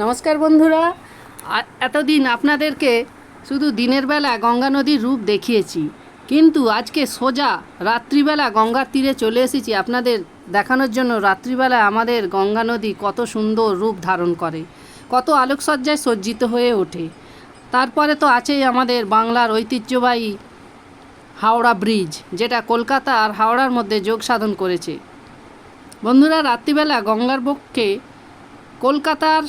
নমস্কার বন্ধুরা। এতদিন আপনাদেরকে শুধু দিনের বেলা গঙ্গা নদীর রূপ দেখিয়েছি, কিন্তু আজকে সোজা রাত্রিবেলা গঙ্গার তীরে চলে এসেছি আপনাদের দেখানোর জন্য রাত্রিবেলা আমাদের গঙ্গা নদী কত সুন্দর রূপ ধারণ করে, কত আলোকসজ্জায় সজ্জিত হয়ে ওঠে। তারপরে তো আছেই আমাদের বাংলার ঐতিহ্যবাহী হাওড়া ব্রিজ, যেটা কলকাতা আর হাওড়ার মধ্যে যোগ সাধন করেছে। বন্ধুরা, রাত্রিবেলা গঙ্গার বক্ষে কলকাতার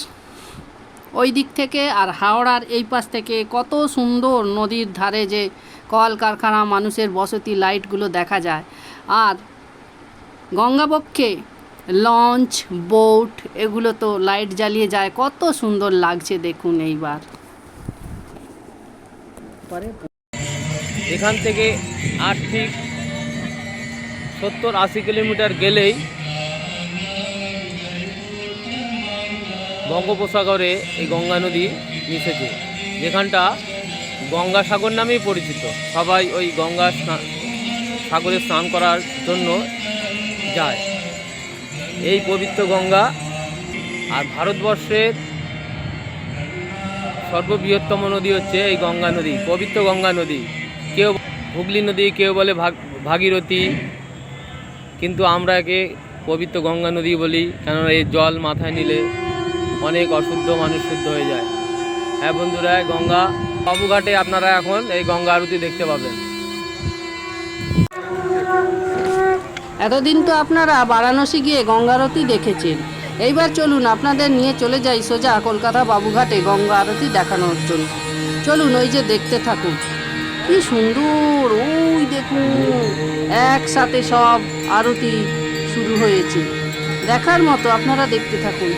ওই দিক থেকে আর হাওড়ার এই পাশ থেকে কত সুন্দর নদীর ধারে যে কলকারখানা, মানুষের বসতি, লাইটগুলো দেখা যায়। আর গঙ্গাবক্ষে লঞ্চ, বোট, এগুলো তো লাইট জ্বালিয়ে যায়, কত সুন্দর লাগছে দেখুন। এইবার এখান থেকে ঠিক 70-80 কিলোমিটার গেলেই বঙ্গোপসাগরে এই গঙ্গা নদী মিশেছে, যেখানটা গঙ্গাসাগর নামেই পরিচিত। সবাই ওই গঙ্গা সাগরে স্নান করার জন্য যায়। এই পবিত্র গঙ্গা আর ভারতবর্ষের সর্ববৃহত্তম নদী হচ্ছে এই গঙ্গা নদী, পবিত্র গঙ্গা নদী। কেউ হুগলি নদী, কেউ বলে ভাগীরথী, কিন্তু আমরা একে পবিত্র গঙ্গা নদী বলি, কেননা এই জল মাথায় নিলে অনেক অশুদ্ধ মানুষ শুদ্ধ হয়ে যায়। হ্যাঁ বন্ধুরা, গঙ্গা বাবুঘাটে আপনারা এখন এই গঙ্গা আরতি দেখতে পাবেন। এতদিন তো আপনারা বারাণসী গিয়ে গঙ্গা আরতি দেখেছেন, এইবার চলুন আপনাদের নিয়ে চলে যাই সোজা কলকাতা বাবুঘাটে গঙ্গা আরতি দেখানোর জন্য। চলুন, ওই যে দেখতে থাকুন কি সুন্দর, ওই দেখুন একসাথে সব আরতি শুরু হয়েছে, দেখার মতো। আপনারা দেখতে থাকুন।